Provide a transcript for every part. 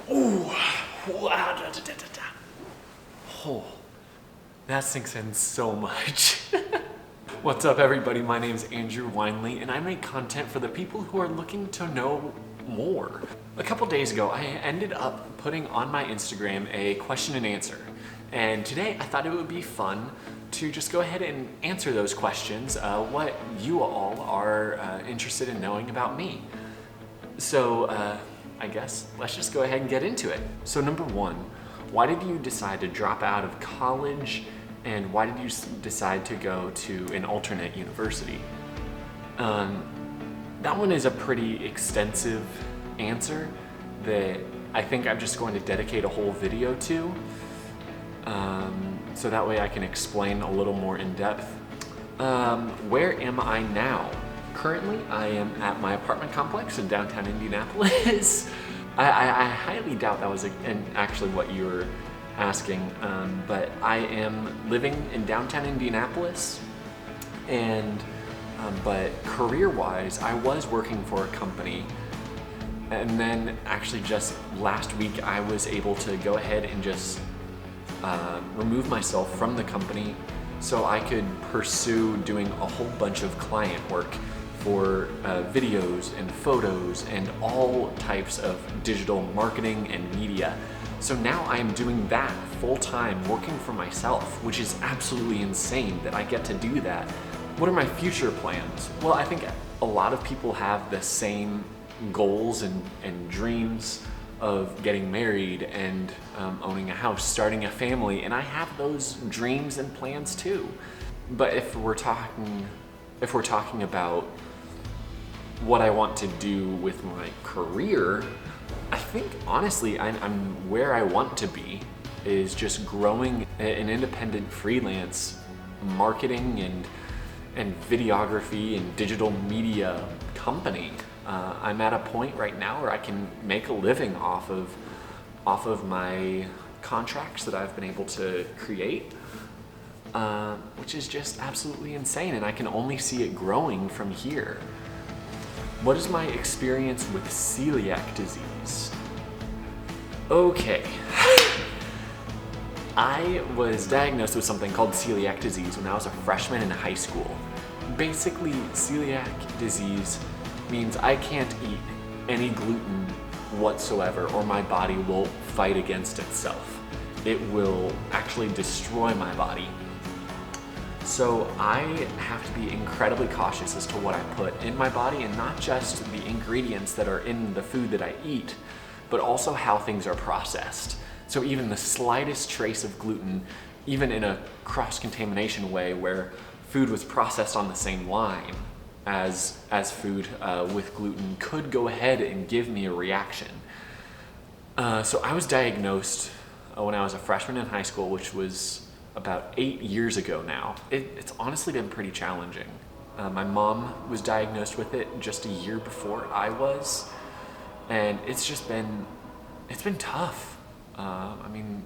Ooh, wow, da, da, da, da, da. Oh, that sinks in so much. What's up, everybody? My name is Andrew Winley, and I make content for the people who are looking to know more. A couple days ago, I ended up putting on my Instagram a question and answer. And today, I thought it would be fun to just go ahead and answer those questions, what you all are interested in knowing about me. So, I guess let's just go ahead and get into it. So number one, why did you decide to drop out of college, and why did you decide to go to an alternate university? That one is a pretty extensive answer that I think I'm just going to dedicate a whole video to, so that way I can explain a little more in depth. Where am I now? Currently, I am at my apartment complex in downtown Indianapolis. I highly doubt that was actually what you were asking, but I am living in downtown Indianapolis, and but career-wise, I was working for a company, and then actually just last week I was able to go ahead and just remove myself from the company so I could pursue doing a whole bunch of client work for videos and photos and all types of digital marketing and media. So now I am doing that full-time, working for myself, which is absolutely insane that I get to do that. What are my future plans? Well, I think a lot of people have the same goals and dreams of getting married and owning a house, starting a family, and I have those dreams and plans too. But if we're talking about what I want to do with my career, I think honestly I'm where I want to be, is just growing an independent freelance marketing and videography and digital media company. I'm at a point right now where I can make a living off of my contracts that I've been able to create, which is just absolutely insane, and I can only see it growing from here. What is my experience with celiac disease? Okay. I was diagnosed with something called celiac disease when I was a freshman in high school. Basically, celiac disease means I can't eat any gluten whatsoever, or my body will fight against itself. It will actually destroy my body. So I have to be incredibly cautious as to what I put in my body, and not just the ingredients that are in the food that I eat, but also how things are processed. So even the slightest trace of gluten, even in a cross-contamination way where food was processed on the same line as food with gluten, could go ahead and give me a reaction. So I was diagnosed when I was a freshman in high school, which was about 8 years ago now. It's honestly been pretty challenging. My mom was diagnosed with it just a year before I was, and it's been tough. I mean,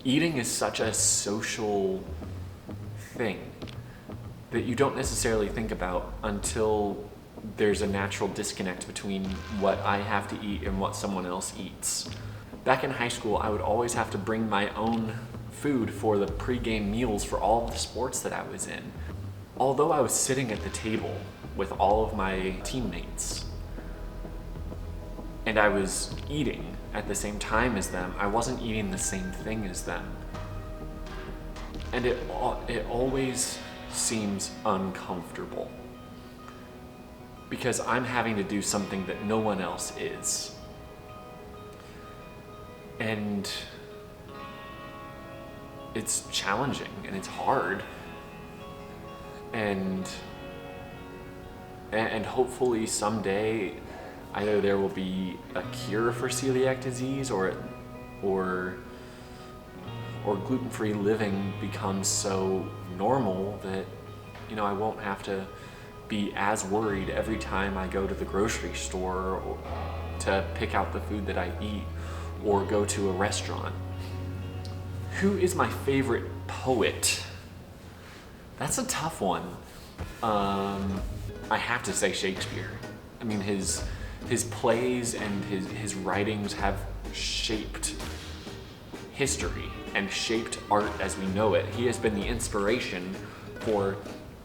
eating is such a social thing that you don't necessarily think about until there's a natural disconnect between what I have to eat and what someone else eats. Back in high school, I would always have to bring my own food for the pre-game meals for all of the sports that I was in. Although I was sitting at the table with all of my teammates and I was eating at the same time as them, I wasn't eating the same thing as them. And it always seems uncomfortable because I'm having to do something that no one else is. And it's challenging and it's hard, and hopefully someday either there will be a cure for celiac disease, or gluten-free living becomes so normal that, you know, I won't have to be as worried every time I go to the grocery store or to pick out the food that I eat or go to a restaurant. Who is my favorite poet? That's a tough one. I have to say Shakespeare. I mean, his plays and his writings have shaped history and shaped art as we know it. He has been the inspiration for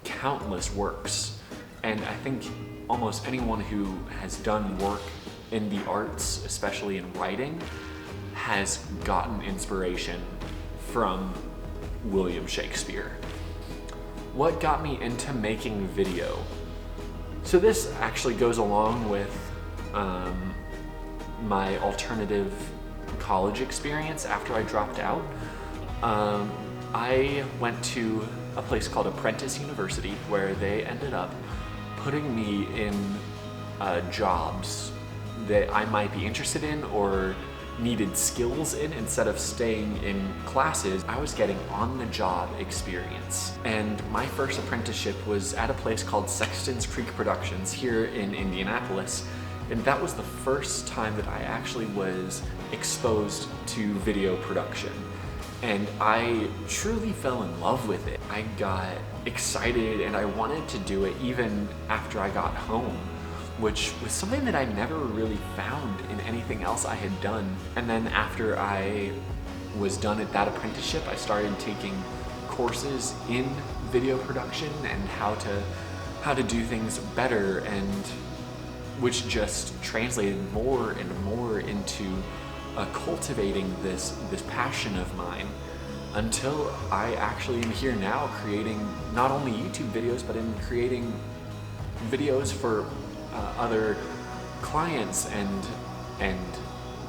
countless works. And I think almost anyone who has done work in the arts, especially in writing, has gotten inspiration from William Shakespeare. What got me into making video? So this actually goes along with my alternative college experience after I dropped out. I went to a place called Apprentice University where they ended up putting me in jobs that I might be interested in or needed skills in. Instead of staying in classes, I was getting on-the-job experience. And my first apprenticeship was at a place called Sexton's Creek Productions here in Indianapolis. And that was the first time that I actually was exposed to video production. And I truly fell in love with it. I got excited and I wanted to do it even after I got home, which was something that I never really found in anything else I had done. And then after I was done at that apprenticeship, I started taking courses in video production and how to do things better, and which just translated more and more into cultivating this passion of mine, until I actually am here now creating not only YouTube videos, but in creating videos for other clients and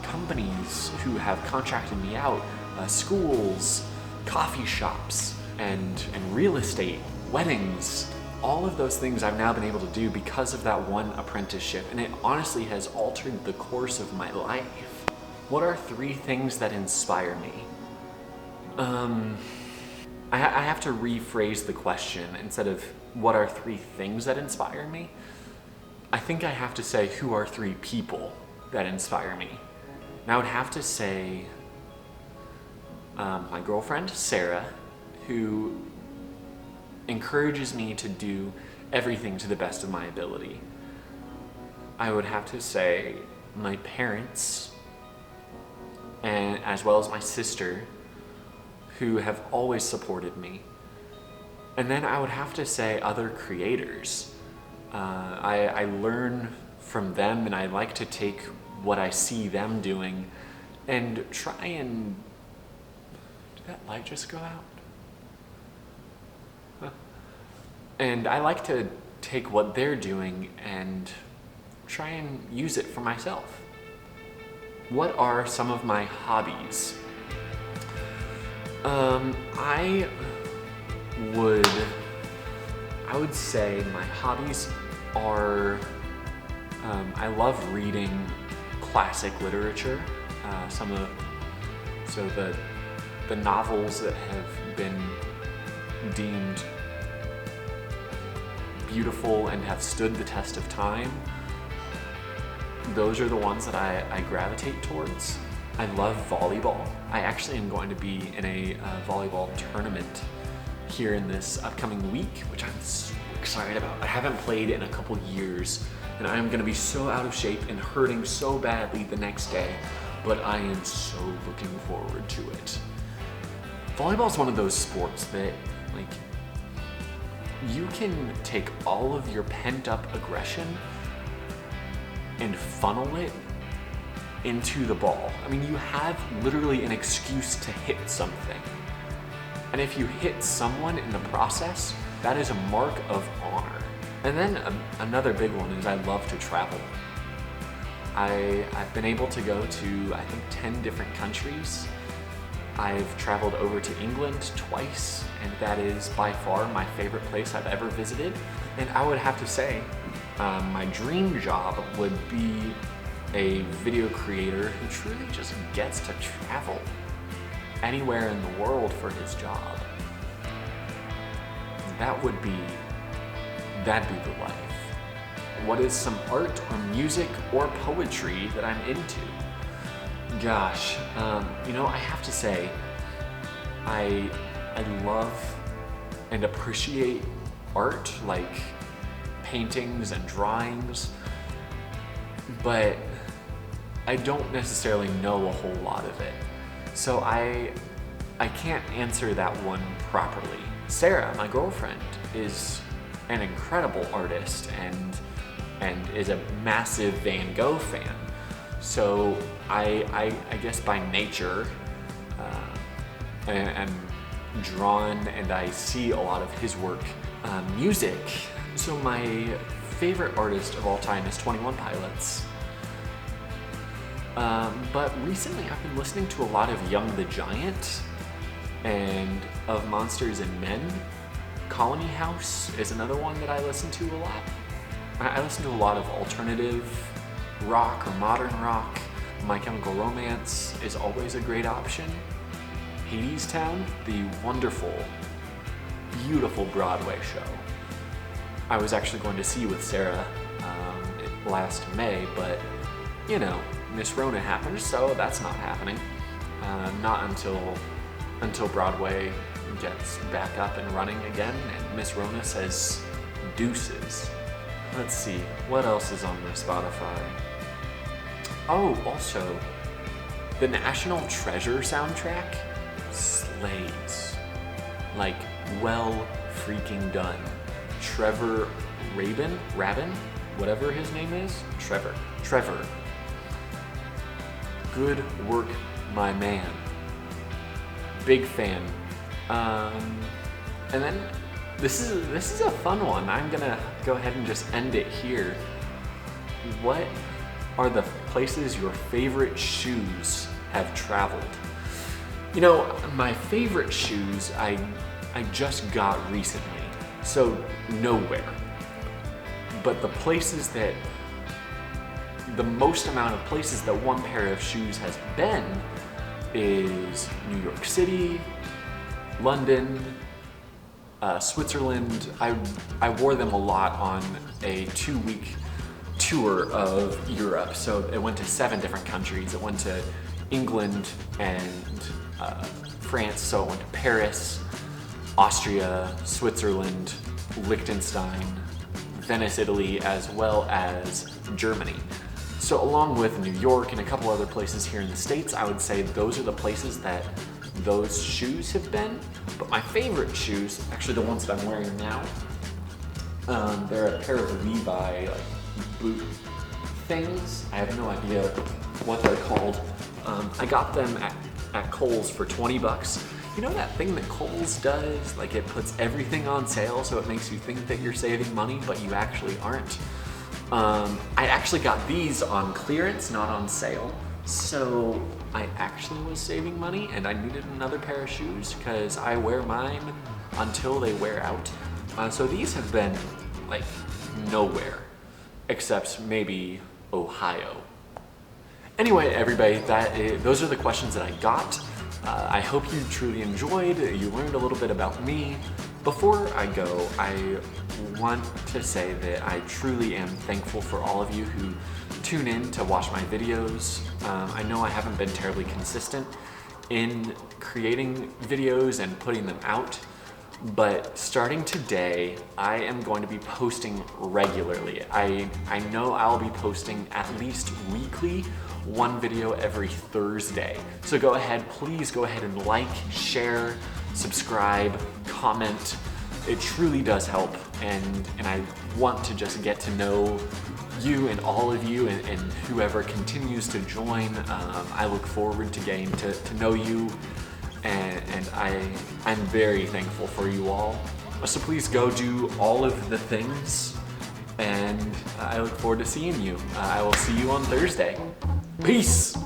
companies who have contracted me out, schools, coffee shops, and real estate, weddings. All of those things I've now been able to do because of that one apprenticeship, and it honestly has altered the course of my life. What are 3 things that inspire me? I have to rephrase the question. Instead of what are 3 things that inspire me, I think I have to say who are 3 people that inspire me. And I would have to say my girlfriend, Sarah, who encourages me to do everything to the best of my ability. I would have to say my parents, and as well as my sister, who have always supported me. And then I would have to say other creators. I learn from them, and I like to take what I see them doing and try and... Did that light just go out? Huh. And I like to take what they're doing and try and use it for myself. What are some of my hobbies? I would say my hobbies are, I love reading classic literature. The novels that have been deemed beautiful and have stood the test of time, those are the ones that I gravitate towards. I love volleyball. I actually am going to be in a volleyball tournament here in this upcoming week, which I'm so excited about. I haven't played in a couple years, and I'm gonna be so out of shape and hurting so badly the next day, but I am so looking forward to it. Volleyball is one of those sports that, like, you can take all of your pent-up aggression and funnel it into the ball. I mean, you have literally an excuse to hit something. And if you hit someone in the process, that is a mark of honor. And then another big one is I love to travel. I've been able to go to, I think, 10 different countries. I've traveled over to England twice, and that is by far my favorite place I've ever visited. And I would have to say, my dream job would be a video creator who truly just gets to travel anywhere in the world for his job. That'd be the life. What is some art or music or poetry that I'm into? Gosh, I have to say, I love and appreciate art, like paintings and drawings, but I don't necessarily know a whole lot of it. So I can't answer that one properly. Sarah, my girlfriend, is an incredible artist and is a massive Van Gogh fan. So I guess by nature, I'm drawn and I see a lot of his work. Music. So my favorite artist of all time is 21 Pilots. But recently I've been listening to a lot of Young the Giant and Of Monsters and Men. Colony House is another one that I listen to a lot. I listen to a lot of alternative rock or modern rock. My Chemical Romance is always a great option. Hadestown, the wonderful, beautiful Broadway show. I was actually going to see with Sarah last May, but you know, Miss Rona happened, so that's not happening. Not until Broadway gets back up and running again and Miss Rona says deuces. Let's see, what else is on my Spotify? Oh, also, the National Treasure soundtrack slays. Like, well freaking done. Trevor Rabin, whatever his name is, Trevor. Good work, my man. Big fan. And then this is a fun one. I'm gonna go ahead and just end it here. What are the places your favorite shoes have traveled? You know, my favorite shoes I just got recently, so nowhere. But the most amount of places that one pair of shoes has been is New York City, London, Switzerland. I wore them a lot on a 2-week tour of Europe. So it went to 7 different countries. It went to England and France. So it went to Paris, Austria, Switzerland, Liechtenstein, Venice, Italy, as well as Germany. So along with New York and a couple other places here in the States, I would say those are the places that those shoes have been. But my favorite shoes, actually the ones that I'm wearing now, they're a pair of Levi boot things. I have no idea what they're called. I got them at Kohl's for 20 bucks. You know that thing that Kohl's does? Like it puts everything on sale so it makes you think that you're saving money, but you actually aren't. I actually got these on clearance, not on sale. So I actually was saving money and I needed another pair of shoes because I wear mine until they wear out. So these have been like nowhere except maybe Ohio. Anyway, everybody, those are the questions that I got. I hope you truly enjoyed. You learned a little bit about me. Before I go, I want to say that I truly am thankful for all of you who tune in to watch my videos. I know I haven't been terribly consistent in creating videos and putting them out, but starting today, I am going to be posting regularly. I know I'll be posting at least weekly, one video every Thursday. So go ahead, please go ahead and like, share, subscribe, comment. It truly does help, and I want to just get to know you and all of you and whoever continues to join. I look forward to getting to know you, and I'm very thankful for you all. So please go do all of the things, and I look forward to seeing you. I will see you on Thursday. Peace!